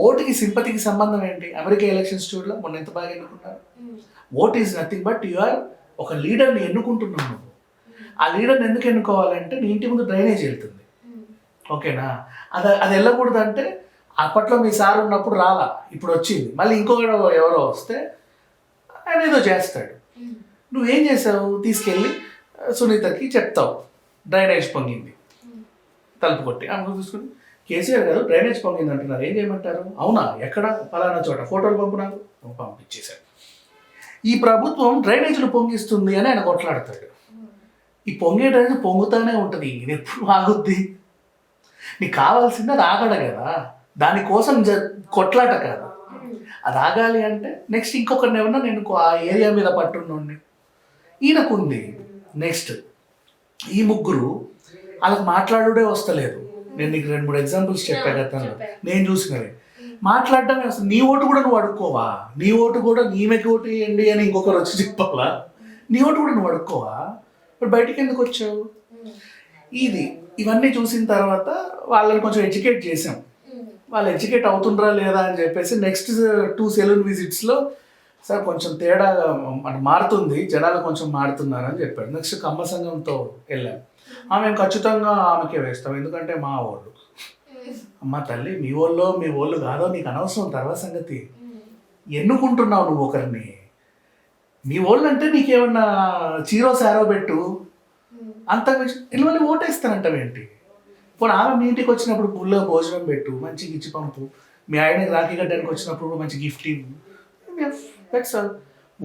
ఓటుకి సింపతికి సంబంధం ఏంటి? అమెరికా ఎలక్షన్స్ చూడలో మొన్న ఎంత బాగా ఎన్నుకున్నారు. Vote is nothing but you are ఒక లీడర్ని ఎన్నుకుంటున్నావు నువ్వు. ఆ లీడర్ని ఎందుకు ఎన్నుకోవాలంటే నీ ఇంటి ముందు డ్రైనేజ్ వెళ్తుంది, ఓకేనా? అది వెళ్ళకూడదు అంటే అప్పట్లో మీ సార్ ఉన్నప్పుడు రాలా, ఇప్పుడు వచ్చింది, మళ్ళీ ఇంకొకడు ఎవరో వస్తే ఆయన ఏదో చేస్తాడు. నువ్వేం చేసావు? తీసుకెళ్ళి సునీతకి చెప్తావు డ్రైనేజ్ పొంగింది, తలుపు కొట్టి ఆమె చూసుకుని కేసీఆర్ గారు డ్రైనేజ్ పొంగింది అంటున్నారు, ఏం చేయమంటారు? అవునా, ఎక్కడ? ఫలానా చోట, ఫోటోలు పంపు నాకు. పంపించేశాడు. ఈ ప్రభుత్వం డ్రైనేజీలు పొంగిస్తుంది అని ఆయన కొట్లాడతాడు. ఈ పొంగే డ్రైనేజ్ పొంగుతానే ఉంటుంది, ఇది ఎప్పుడు ఆగుద్ది? నీకు కావాల్సింది అది ఆగడ కదా, దానికోసం కొట్లాట కాదు. అది ఆగాలి అంటే నెక్స్ట్ ఇంకొకరిని ఏమన్నా నేను ఆ ఏరియా మీద పట్టున్నోడిని, ఈయనకుంది. నెక్స్ట్ ఈ ముగ్గురు వాళ్ళకి మాట్లాడుడే వస్తలేదు. నేను నీకు 2-3 ఎగ్జాంపుల్స్ చెప్పాను గతంలో నేను చూసినవి. మాట్లాడటమే వస్తుంది. నీ ఓటు కూడా నువ్వు అడుక్కోవా? నీ ఓటు కూడా నీమెకి ఓటు వేయండి అని ఇంకొకరు వచ్చి చెప్పాలా? నీ ఓటు కూడా నువ్వు అడుక్కోవా? ఇప్పుడు బయటికి ఎందుకు వచ్చావు? ఇవన్నీ చూసిన తర్వాత వాళ్ళని కొంచెం ఎడ్యుకేట్ చేసాం. వాళ్ళు ఎడ్యుకేట్ అవుతుండ్రా లేదా అని చెప్పేసి నెక్స్ట్ 2 సెలూన్ విజిట్స్లో సార్ కొంచెం తేడా మారుతుంది, జనాలు కొంచెం మారుతున్నారు అని చెప్పాడు. నెక్స్ట్ కమ్మ సంఘంతో వెళ్ళాం. మేము ఖచ్చితంగా ఆమెకే వేస్తాం, ఎందుకంటే మా వాళ్ళు. అమ్మ తల్లి, మీ వాళ్ళు కాదో నీకు అనవసరం, తర్వాత సంగతి. ఎన్నుకుంటున్నావు నువ్వు ఒకరిని, మీ వాళ్ళు అంటే నీకేమన్నా చీరో సారో పెట్టు, అంత మళ్ళీ ఓటేస్తానంటావేంటి? పోనీ ఆమె మీ ఇంటికి వచ్చినప్పుడు పుల్లో భోజనం పెట్టు, మంచిగా ఇచ్చి పంపు. మీ ఆయనకి రాఖీ కట్టడానికి వచ్చినప్పుడు మంచి గిఫ్ట్ ఇవ్వు. That's all.